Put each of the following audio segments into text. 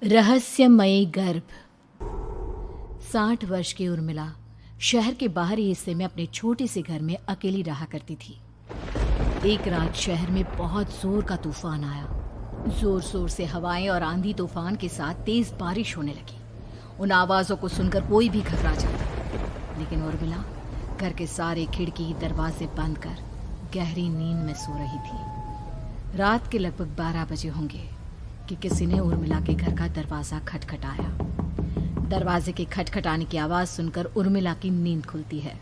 रहस्यमयी गर्भ। 60 वर्ष की उर्मिला शहर के बाहरी हिस्से में अपने छोटे से घर में अकेली रहा करती थी। एक रात शहर में बहुत जोर का तूफान आया। जोर जोर से हवाएं और आंधी तूफान के साथ तेज बारिश होने लगी। उन आवाजों को सुनकर कोई भी घबरा जाता, लेकिन उर्मिला घर के सारे खिड़की दरवाजे बंद कर गहरी नींद में सो रही थी। रात के लगभग 12 बजे होंगे कि किसी ने उर्मिला के घर का दरवाजा खटखटाया। दरवाजे के खटखटाने की आवाज सुनकर उर्मिला की नींद खुलती है।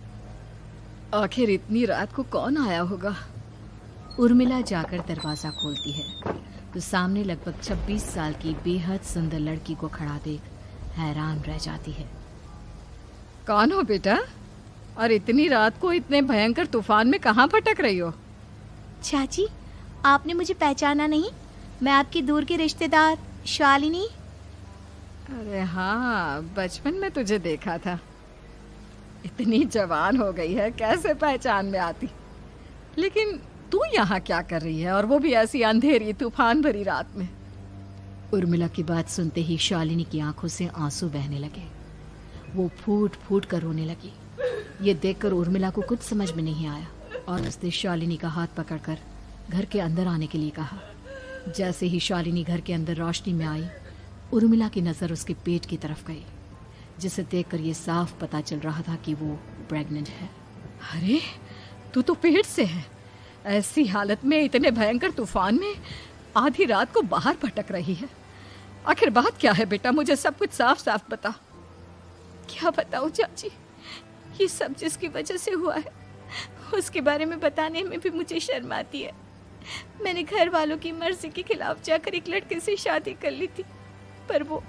आखिर इतनी रात को कौन आया होगा? उर्मिला जाकर दरवाजा खोलती है तो सामने लगभग 26 साल की बेहद सुंदर लड़की को खड़ा देख हैरान रह जाती है। कौन हो बेटा, और इतनी रात को इतने भयंकर तूफान में कहाँ भटक रही हो? चाची, आपने मुझे पहचाना नहीं? मैं आपकी दूर की रिश्तेदार शालिनी। अरे हाँ, बचपन में तुझे देखा था। इतनी जवान हो गई है, कैसे पहचान में आती। लेकिन तू यहाँ क्या कर रही है, और वो भी ऐसी अंधेरी तूफान भरी रात में? उर्मिला की बात सुनते ही शालिनी की आंखों से आंसू बहने लगे। वो फूट फूट कर रोने लगी। ये देखकर उर्मिला को कुछ समझ में नहीं आया और उसने शालिनी का हाथ पकड़कर घर के अंदर आने के लिए कहा। जैसे ही शालिनी घर के अंदर रोशनी में आई, उर्मिला की नज़र उसके पेट की तरफ गई, जिसे देखकर ये साफ पता चल रहा था कि वो प्रेग्नेंट है। अरे, तू तो पेट से है। ऐसी हालत में इतने भयंकर तूफान में आधी रात को बाहर भटक रही है। आखिर बात क्या है बेटा, मुझे सब कुछ साफ साफ बता। क्या बताऊं चाची, ये सब जिसकी वजह से हुआ है उसके बारे में बताने में भी मुझे शर्म आती है। मैंने घर वालों की मर्जी के खिलाफ जाकर एक लड़के से शादी कर ली थी, पर वो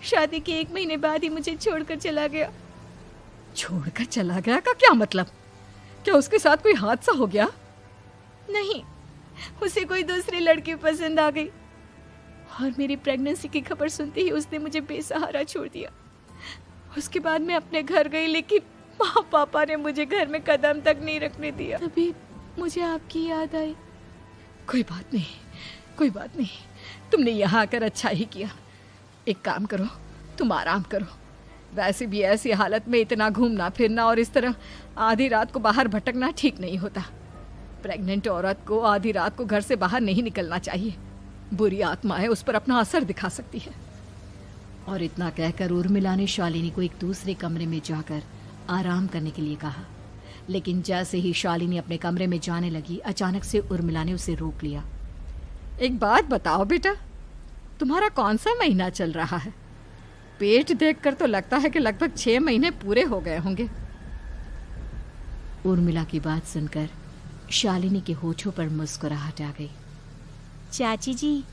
शादी के 1 महीने बाद ही मुझे छोड़कर चला गया। छोड़कर चला गया का क्या मतलब? क्या उसके साथ कोई हादसा हो गया? नहीं, उसे कोई दूसरी लड़की पसंद आ गई और मेरी प्रेगनेंसी की खबर सुनते ही उसने मुझे बेसहारा छोड़ दिया। उसके बाद मैं अपने घर गई, लेकिन माँ पापा ने मुझे घर में कदम तक नहीं रखने दिया। तभी मुझे आपकी याद आई। कोई बात नहीं, कोई बात नहीं, तुमने यहाँ आकर अच्छा ही किया। एक काम करो, तुम आराम करो। वैसे भी ऐसी हालत में इतना घूमना फिरना और इस तरह आधी रात को बाहर भटकना ठीक नहीं होता। प्रेग्नेंट औरत को आधी रात को घर से बाहर नहीं निकलना चाहिए। बुरी आत्माएं उस पर अपना असर दिखा सकती है। और इतना कहकर उर्मिला ने शालिनी को एक दूसरे कमरे में जाकर आराम करने के लिए कहा। लेकिन जैसे ही शालिनी अपने कमरे में जाने लगी, अचानक से उर्मिला ने उसे रोक लिया। एक बात बताओ बेटा, तुम्हारा कौन सा महीना चल रहा है? पेट देखकर तो लगता है कि लगभग 6 महीने पूरे हो गए होंगे। उर्मिला की बात सुनकर शालिनी के होठों पर मुस्कुराहट आ गई। चाची जी,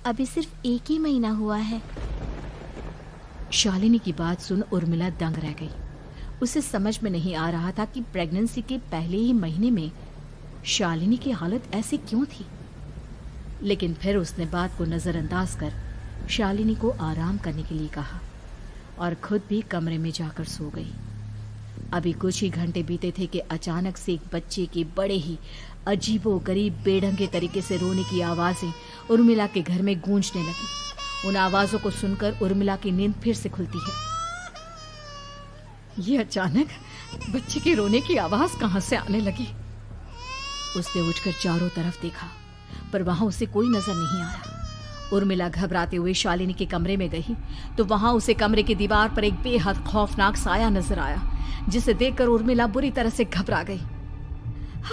अभी सिर्फ 1 ही महीना हुआ है। शालिनी की बात सुन उर्मिला दंग रह गई। उसे समझ में नहीं आ रहा था कि प्रेगनेंसी के पहले ही महीने में शालिनी की हालत ऐसी क्यों थी। लेकिन फिर उसने बात को नजरअंदाज कर शालिनी को आराम करने के लिए कहा और खुद भी कमरे में जाकर सो गई। अभी कुछ ही घंटे बीते थे कि अचानक से एक बच्चे के बड़े ही अजीबोगरीब बेढंगे तरीके से रोने की आवाजें उर्मिला के घर में गूंजने लगी। उन आवाजों को सुनकर उर्मिला की नींद फिर से खुलती है। ये अचानक बच्चे के रोने की आवाज कहां से आने लगी? उसने उठकर चारों तरफ देखा, पर वहां उसे कोई नजर नहीं आया। उर्मिला घबराते हुए शालिनी के कमरे में गई तो वहां उसे कमरे की दीवार पर एक बेहद खौफनाक साया नजर आया, जिसे देखकर उर्मिला बुरी तरह से घबरा गई।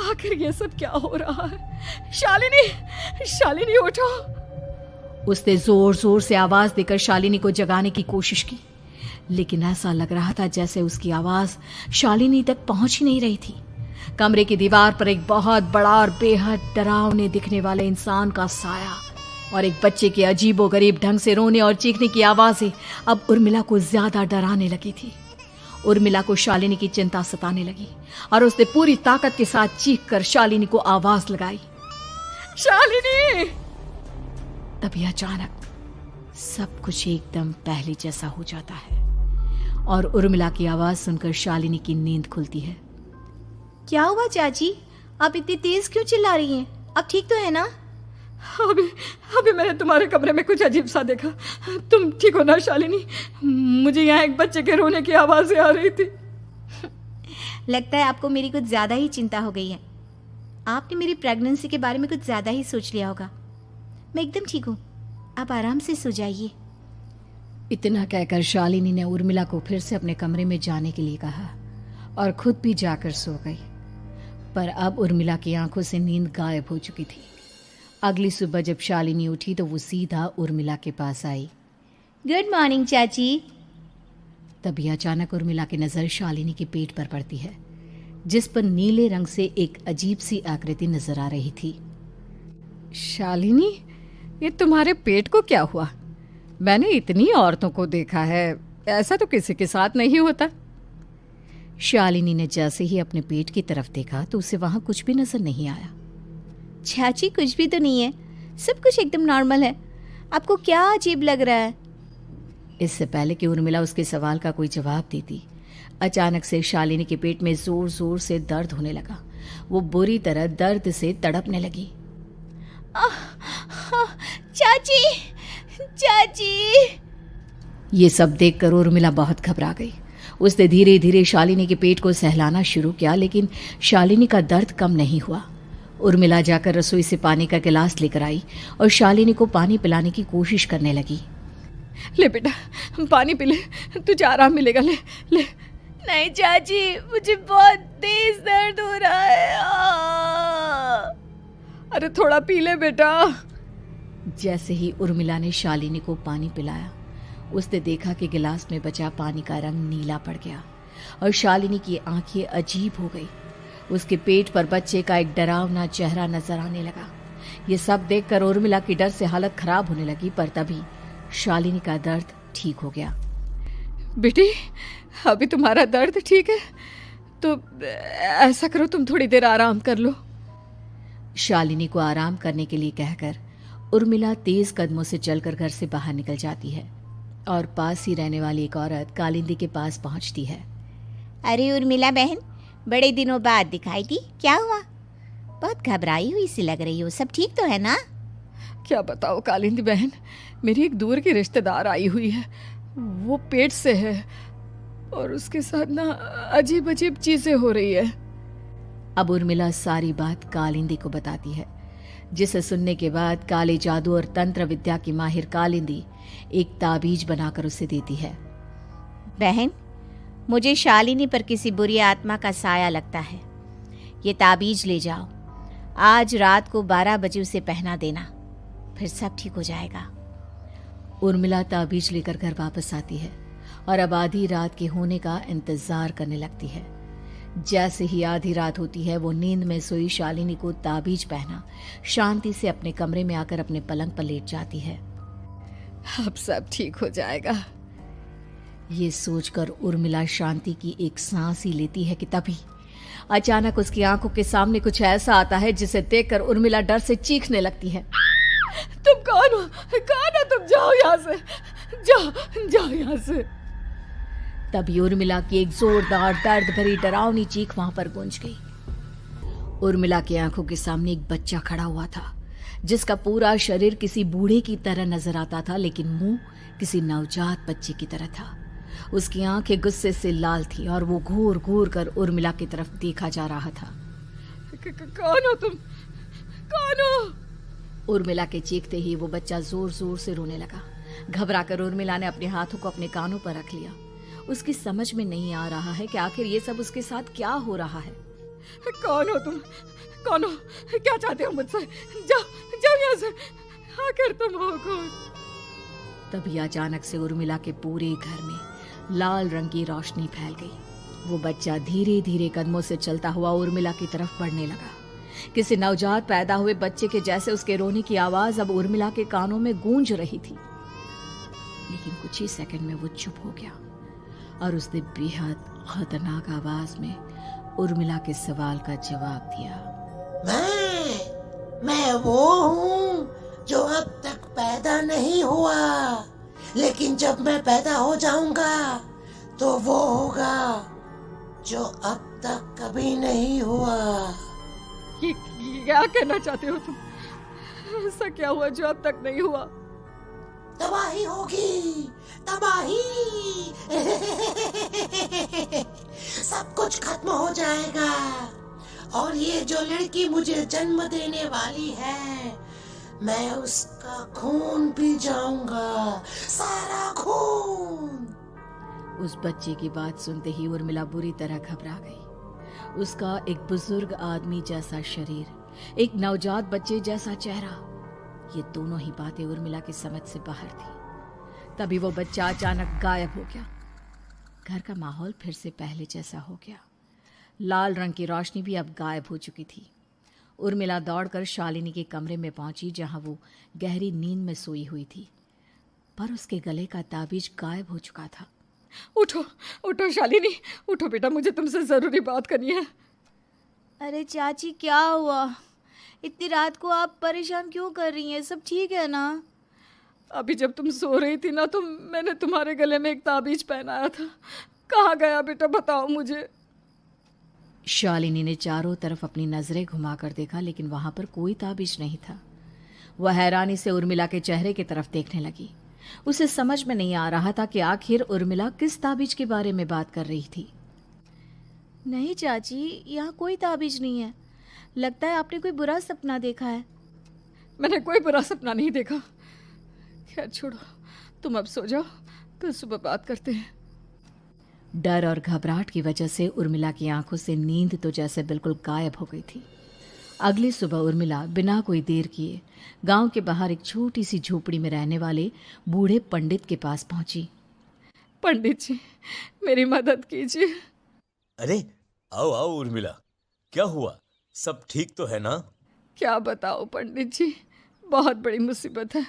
आखिर ये सब क्या हो रहा है? शालिनी, शालिनी उठो! उसने जोर जोर से आवाज देकर शालिनी को जगाने की कोशिश की, लेकिन ऐसा लग रहा था जैसे उसकी आवाज शालिनी तक पहुंच ही नहीं रही थी। कमरे की दीवार पर एक बहुत बड़ा और बेहद डरावने दिखने वाले इंसान का साया और एक बच्चे के अजीबोगरीब ढंग से रोने और चीखने की आवाजें अब उर्मिला को ज्यादा डराने लगी थी। उर्मिला को शालिनी की चिंता सताने लगी और उसने पूरी ताकत के साथ चीखकर शालिनी को आवाज लगाई, शालिनी! तभी अचानक सब कुछ एकदम पहले जैसा हो जाता है और उर्मिला की आवाज सुनकर शालिनी की नींद खुलती है। क्या हुआ चाची, आप इतनी तेज क्यों चिल्ला रही हैं? अब ठीक तो है ना? अभी अभी मैंने तुम्हारे कमरे में कुछ अजीब सा देखा। तुम ठीक हो ना शालिनी? मुझे यहाँ एक बच्चे के रोने की आवाज़ें आ रही थी। लगता है आपको मेरी कुछ ज़्यादा ही चिंता हो गई है। आपने मेरी प्रेगनेंसी के बारे में कुछ ज़्यादा ही सोच लिया होगा। मैं एकदम ठीक हूँ, आप आराम से सो जाइए। इतना कहकर शालिनी ने उर्मिला को फिर से अपने कमरे में जाने के लिए कहा और खुद भी जाकर सो गई। पर अब उर्मिला की आंखों से नींद गायब हो चुकी थी। अगली सुबह जब शालिनी उठी तो वो सीधा उर्मिला के पास आई। गुड मॉर्निंग चाची। तभी अचानक उर्मिला की नज़र शालिनी के पेट पर पड़ती है, जिस पर नीले रंग से एक अजीब सी आकृति नजर आ रही थी। शालिनी, ये तुम्हारे पेट को क्या हुआ? मैंने इतनी औरतों को देखा है, ऐसा तो किसी के साथ नहीं होता। शालिनी ने जैसे ही अपने पेट की तरफ देखा तो उसे वहां कुछ भी नजर नहीं आया। चाची कुछ भी तो नहीं है, सब कुछ एकदम नॉर्मल है। आपको क्या अजीब लग रहा है? इससे पहले कि उर्मिला उसके सवाल का कोई जवाब देती, अचानक से शालिनी के पेट में जोर जोर से दर्द होने लगा। वो बुरी तरह दर्द से तड़पने लगी। चाची, चाची। ये सब देखकर उर्मिला बहुत घबरा गई। उसने धीरे धीरे शालिनी के पेट को सहलाना शुरू किया, लेकिन शालिनी का दर्द कम नहीं हुआ। उर्मिला जाकर रसोई से पानी का गिलास लेकर आई और शालिनी को पानी पिलाने की कोशिश करने लगी। ले बेटा, पानी पी ले, तुझे आराम मिलेगा। ले ले। नहीं चाची, मुझे बहुत तेज दर्द हो रहा है। अरे थोड़ा पी ले बेटा। जैसे ही उर्मिला ने शालिनी को पानी पिलाया, उसने देखा कि गिलास में बचा पानी का रंग नीला पड़ गया और शालिनी की आंखें अजीब हो गई। उसके पेट पर बच्चे का एक डरावना चेहरा नजर आने लगा। ये सब देखकर उर्मिला की डर से हालत खराब होने लगी, पर तभी शालिनी का दर्द ठीक हो गया। बेटी, अभी तुम्हारा दर्द ठीक है तो ऐसा करो, तुम थोड़ी देर आराम कर लो। शालिनी को आराम करने के लिए कहकर उर्मिला तेज कदमों से चलकर घर से बाहर निकल जाती है और पास ही रहने वाली एक औरत कालिंदी के पास पहुंचती है। अरे उर्मिला बहन, बड़े दिनों बाद दिखाई दी, क्या हुआ? बहुत घबराई हुई सी लग रही हो, सब ठीक तो है ना? क्या बताओ कालिंदी बहन, मेरी एक दूर की रिश्तेदार आई हुई है। वो पेट से है और उसके साथ ना अजीब अजीब चीजें हो रही है। अब उर्मिला सारी बात कालिंदी को बताती है, जिसे सुनने के बाद काले जादू और तंत्र विद्या की माहिर कालिंदी एक ताबीज बनाकर उसे देती है। बहन, मुझे शालिनी पर किसी बुरी आत्मा का साया लगता है। ये ताबीज ले जाओ, आज रात को 12 बजे उसे पहना देना, फिर सब ठीक हो जाएगा। उर्मिला ताबीज लेकर घर वापस आती है और अब आधी रात के होने का इंतजार करने लगती है। जैसे ही आधी रात होती है, वो नींद में सोई शालिनी को ताबीज पहना शांति से अपने कमरे में आकर अपने पलंग पर लेट जाती है। अब सब ठीक हो जाएगा। ये सोचकर उर्मिला शांति की एक सांस ही लेती है कि तभी अचानक उसकी आंखों के सामने कुछ ऐसा आता है जिसे देखकर उर्मिला डर से चीखने लगती है। तुम कौन हो? कौन हो तुम? जाओ यहाँ से, जाओ जाओ यहाँ से। तभी उर्मिला की एक जोरदार दर्द भरी डरावनी चीख वहां पर गूंज गई। उर्मिला की आंखों के सामने एक बच्चा खड़ा हुआ था, जिसका पूरा शरीर किसी बूढ़े की तरह नजर आता था, लेकिन मुंह किसी नवजात बच्चे की तरह था। उसकी आंखें गुस्से से लाल थी और वो घूर घूर कर उर्मिला की तरफ देखा जा रहा था। कौन हो तुम? कौन हो? उर्मिला के चीखते ही वो बच्चा जोर जोर से रोने लगा। घबराकर उर्मिला ने अपने हाथों को अपने कानों पर रख लिया। उसकी समझ में नहीं आ रहा है कि आखिर ये सब उसके साथ क्या हो रहा है। कौन हो तुम? कौन हो? क्या चाहते हो मुझसे? जाओ जाओ यहाँ से, आखिर तुम हो कौन? तभी अचानक से उर्मिला के पूरे घर में लाल रंग की रोशनी फैल गई। वो बच्चा धीरे धीरे कदमों से चलता हुआ उर्मिला की तरफ बढ़ने लगा। किसी नवजात पैदा हुए बच्चे के जैसे उसके रोने की आवाज अब उर्मिला के कानों में गूंज रही थी। लेकिन कुछ ही सेकंड में वो चुप हो गया और उसने बेहद खतरनाक आवाज में उर्मिला के सवाल का जवाब दिया। मैं वो हूँ जो अब तक पैदा नहीं हुआ, लेकिन जब मैं पैदा हो जाऊंगा तो वो होगा जो अब तक कभी नहीं हुआ। ये क्या कहना चाहते हो तुम? ऐसा क्या हुआ जो अब तक नहीं हुआ? तबाही होगी, तबाही। सब कुछ खत्म हो जाएगा और ये जो लड़की मुझे जन्म देने वाली है, मैं उसका खून पी जाऊंगा, सारा खून। उस बच्चे की बात सुनते ही उर्मिला बुरी तरह घबरा गई। उसका एक बुजुर्ग आदमी जैसा शरीर, एक नवजात बच्चे जैसा चेहरा, ये दोनों ही बातें उर्मिला की समझ से बाहर थी। तभी वो बच्चा अचानक गायब हो गया। घर का माहौल फिर से पहले जैसा हो गया। लाल रंग की रोशनी भी अब गायब हो चुकी थी। उर्मिला दौड़कर शालिनी के कमरे में पहुंची, जहां वो गहरी नींद में सोई हुई थी, पर उसके गले का ताबीज गायब हो चुका था। उठो उठो शालिनी, उठो बेटा, मुझे तुमसे जरूरी बात करनी है। अरे चाची क्या हुआ? इतनी रात को आप परेशान क्यों कर रही हैं? सब ठीक है ना? अभी जब तुम सो रही थी ना, तो मैंने तुम्हारे गले में एक ताबीज पहनाया था। कहाँ गया बेटा, बताओ मुझे। शालिनी ने चारों तरफ अपनी नजरें घुमाकर देखा, लेकिन वहां पर कोई ताबीज नहीं था। वह हैरानी से उर्मिला के चेहरे की तरफ देखने लगी। उसे समझ में नहीं आ रहा था कि आखिर उर्मिला किस ताबीज के बारे में बात कर रही थी। नहीं चाची, यहाँ कोई ताबीज नहीं है। लगता है आपने कोई बुरा सपना देखा है। मैंने कोई बुरा सपना नहीं देखा। खैर छोड़ो, तुम अब सो जाओ, फिर सुबह बात करते हैं। डर और घबराहट की वजह से उर्मिला की आंखों से नींद तो जैसे बिल्कुल गायब हो गई थी। अगली सुबह उर्मिला बिना कोई देर किए गांव के बाहर एक छोटी सी झोपड़ी में रहने वाले बूढ़े पंडित के पास पहुंची। पंडित जी, मेरी मदद कीजिए। अरे आओ आओ उर्मिला, क्या हुआ? सब ठीक तो है ना? क्या बताओ पंडित जी, बहुत बड़ी मुसीबत है।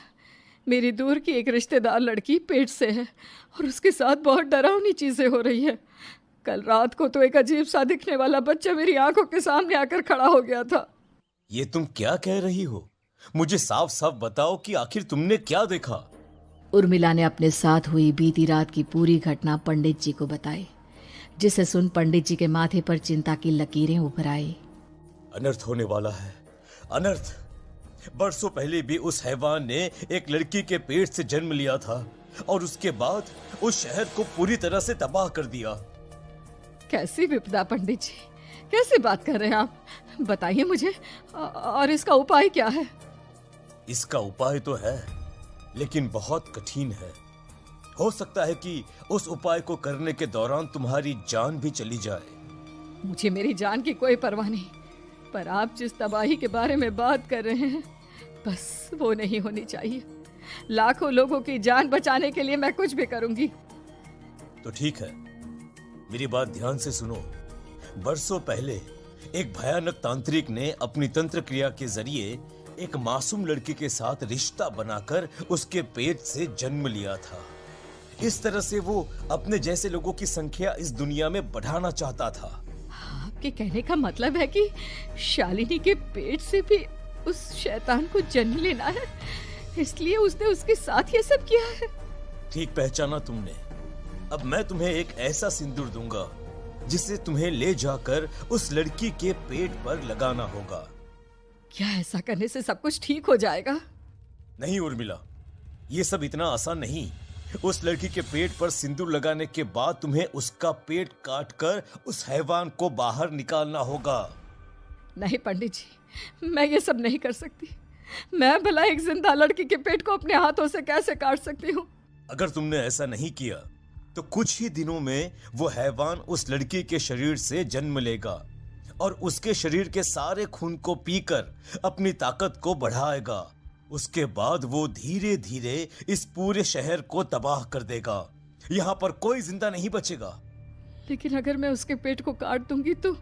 मेरी दूर की एक रिश्तेदार लड़की पेट से है और उसके साथ बहुत डरावनी चीजें हो रही है। कल रात को तो एक अजीब सा दिखने वाला बच्चा मेरी आंखों के सामने आकर खड़ा हो गया था। ये तुम क्या कह रही हो? मुझे साफ साफ बताओ कि आखिर तुमने क्या देखा? उर्मिला ने अपने साथ हुई बीती रात की पूरी घटना पंडित जी को बताई, जिसे सुन पंडित जी के माथे पर चिंता की लकीरें उभर आई। अनर्थ होने वाला है, अनर्थ। बरसों पहले भी उस हैवान ने एक लड़की के पेट से जन्म लिया था और उसके बाद उस शहर को पूरी तरह से तबाह कर दिया। कैसी विपदा पंडित जी, कैसी बात कर रहे हैं आप? बताइए मुझे, और इसका उपाय क्या है? इसका उपाय तो है, लेकिन बहुत कठिन है। हो सकता है कि उस उपाय को करने के दौरान तुम्हारी जान भी चली जाए। मुझे मेरी जान की कोई परवाह नहीं, पर आप जिस तबाही के बारे में बात कर रहे हैं, बस वो नहीं होनी चाहिए। लाखों लोगों की जान बचाने के लिए मैं कुछ भी करूंगी। तो ठीक है, मेरी बात ध्यान से सुनो। बरसों पहले एक भयानक तांत्रिक ने अपनी तंत्र क्रिया के जरिए एक मासूम लड़की के साथ रिश्ता बनाकर उसके पेट से जन्म लिया था। इस तरह से वो अपने जैसे लोगों की संख्या इस दुनिया में बढ़ाना चाहता था। आपके कहने का मतलब है कि शालिनी के पेट से भी उस शैतान को जन्म लेना है, इसलिए उसने उसके साथ ये सब किया है। ठीक पहचाना तुमने। अब मैं तुम्हें एक ऐसा सिंदूर दूंगा जिसे तुम्हें ले जाकर उस लड़की के पेट पर लगाना होगा। क्या ऐसा करने से सब कुछ ठीक हो जाएगा? नहीं उर्मिला, ये सब इतना आसान नहीं। उस लड़की के पेट पर सिंदूर लगाने के बाद तुम्हें उसका पेट काटकर उस हैवान को बाहर निकालना होगा। नहीं पंडित जी, मैं ये सब नहीं कर सकती। मैं भला एक जिंदा लड़की के पेट को अपने हाथों से कैसे काट सकती हूँ? अगर तुमने ऐसा नहीं किया तो कुछ ही दिनों में वो हैवान उस लड़की के शरीर से जन्म लेगा और उसके शरीर के सारे खून को पीकर अपनी ताकत को बढ़ाएगा। उसके बाद वो धीरे धीरे इस पूरे शहर को तबाह कर देगा। यहाँ पर कोई जिंदा नहीं बचेगा। लेकिन अगर मैं उसके पेट को काट दूंगी तो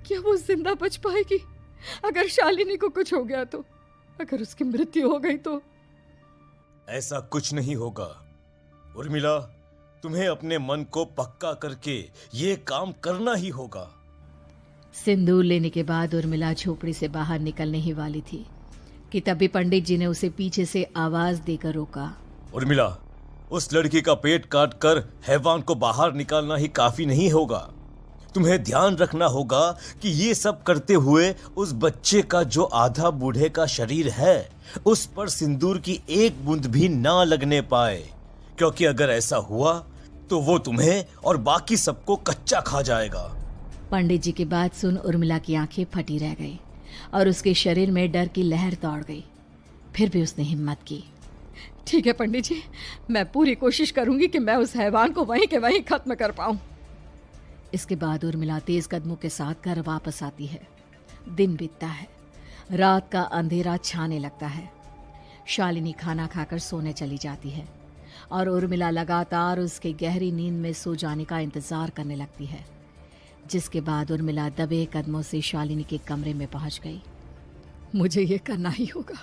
क्या वो जिंदा बच पाएगी? अगर शालिनी को कुछ हो गया तो, अगर उसकी मृत्यु हो गई तो? ऐसा कुछ नहीं होगा उर्मिला, तुम्हें अपने मन को पक्का करके ये काम करना ही होगा। सिंदूर लेने के बाद उर्मिला झोपड़ी से बाहर निकलने ही वाली थी कि तभी पंडित जी ने उसे पीछे से आवाज देकर रोका। उर्मिला, उस लड़की का पेट काटकर हैवान को बाहर निकालना ही काफी नहीं होगा। तुम्हें ध्यान रखना होगा कि ये सब करते हुए उस बच्चे का जो आधा बूढ़े का शरीर है उस पर सिंदूर की एक बूंद भी ना लगने पाए, क्योंकि अगर ऐसा हुआ तो वो तुम्हें और बाकी सबको कच्चा खा जाएगा। पंडित जी की बात सुन उर्मिला की आंखें फटी रह गई और उसके शरीर में डर की लहर दौड़ गई। फिर भी उसने हिम्मत की। ठीक है पंडित जी, मैं पूरी कोशिश करूंगी कि मैं उस हैवान को वहीं के वहीं खत्म कर पाऊं। इसके बाद उर्मिला तेज कदमों के साथ घर वापस आती है। दिन बीतता है, रात का अंधेरा छाने लगता है। शालिनी खाना खाकर सोने चली जाती है और उर्मिला लगातार उसके गहरी नींद में सो जाने का इंतजार करने लगती है। जिसके बाद उर्मिला दबे कदमों से शालिनी के कमरे में पहुंच गई। मुझे ये करना ही होगा।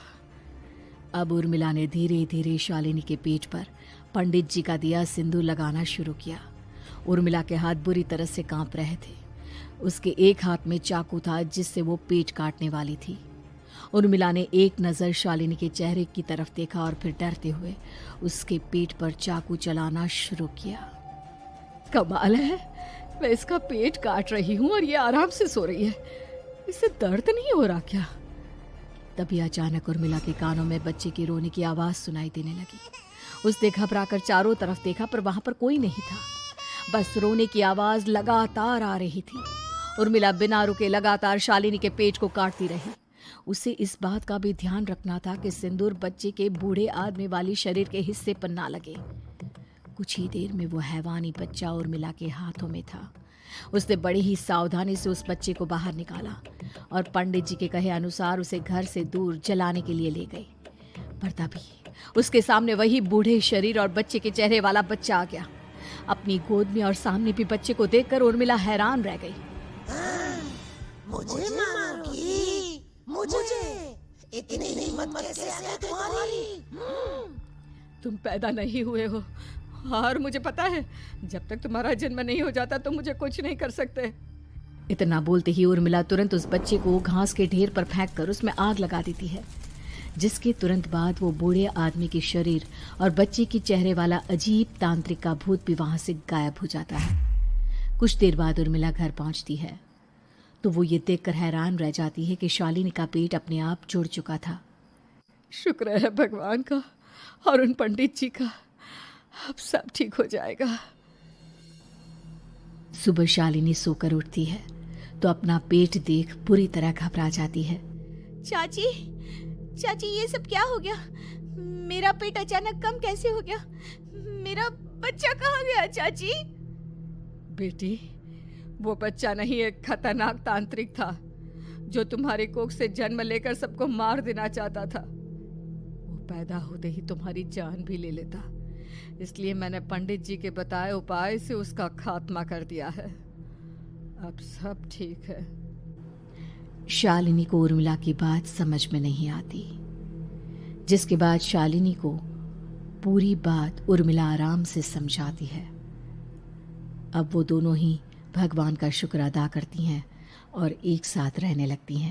अब उर्मिला ने धीरे धीरे शालिनी के पेट पर पंडित जी का दिया सिंदूर लगाना शुरू किया। उर्मिला के हाथ बुरी तरह से कांप रहे थे। उसके एक हाथ में चाकू था जिससे वो पेट काटने वाली थी। उर्मिला ने एक नज़र शालिनी के चेहरे की तरफ देखा और फिर डरते हुए उसके पेट पर चाकू चलाना शुरू किया। कमाल है, मैं इसका पेट काट रही हूँ और ये आराम से सो रही है। इसे दर्द नहीं हो रहा क्या? तभी अचानक उर्मिला के कानों में बच्चे की रोने की आवाज़ सुनाई देने लगी। उसने घबराकर चारों तरफ देखा पर वहां पर कोई नहीं था। बस रोने की आवाज़ लगातार आ रही थी। उर्मिला बिना रुके लगातार शालिनी के पेट को काटती रही। उसे इस बात का भी ध्यान रखना था कि सिंदूर बच्चे के बूढ़े आदमी वाली शरीर के हिस्से पर ना लगे। कुछ ही देर में वो हैवानी बच्चा उर्मिला के हाथों में था। उसने बड़ी ही सावधानी से उस बच्चे को बाहर निकाला और पंडित जी के कहे अनुसार उसे घर से दूर जलाने के लिए ले गई। पर तभी उसके सामने वही बूढ़े शरीर और बच्चे के चेहरे वाला बच्चा आ गया। अपनी गोद में और सामने भी बच्चे को देखकर उर्मिला हैरान रह गई। मुझे मारोगी? मुझे इतनी हिम्मत कैसे आ गई तुम्हारी? तुम पैदा नहीं हुए हो और मुझे पता है जब तक तुम्हारा जन्म नहीं हो जाता तो मुझे कुछ नहीं कर सकते। इतना बोलते ही उर्मिला तुरंत उस बच्चे को घास के ढेर पर फेंक कर उसमें आग लगा देती है। जिसके तुरंत बाद वो बूढ़े आदमी के शरीर और बच्चे के चेहरे वाला अजीब तांत्रिक का भूत भी वहां से गायब हो जाता है। कुछ देर बाद उर्मिला घर पहुंचती है तो वो ये देखकर हैरान रह जाती है कि शालिनी का पेट अपने आप जुड़ चुका था। शुक्र है भगवान का और उन पंडित जी का, अब सब ठीक हो जाएगा। सुबह शालिनी सोकर उठती है तो अपना पेट देख बुरी तरह घबरा जाती है। चाची, चाची ये सब क्या हो गया? मेरा पेट अचानक कम कैसे हो गया? मेरा बच्चा कहाँ गया चाची? बेटी, वो बच्चा नहीं, एक खतरनाक तांत्रिक था जो तुम्हारे कोख से जन्म लेकर सबको मार देना चाहता था। वो पैदा होते ही तुम्हारी जान भी ले लेता, इसलिए मैंने पंडित जी के बताए उपाय से उसका खात्मा कर दिया है। अब सब ठीक है। शालिनी को उर्मिला की बात समझ में नहीं आती। जिसके बाद शालिनी को पूरी बात उर्मिला आराम से समझाती है। अब वो दोनों ही भगवान का शुक्र अदा करती हैं और एक साथ रहने लगती हैं।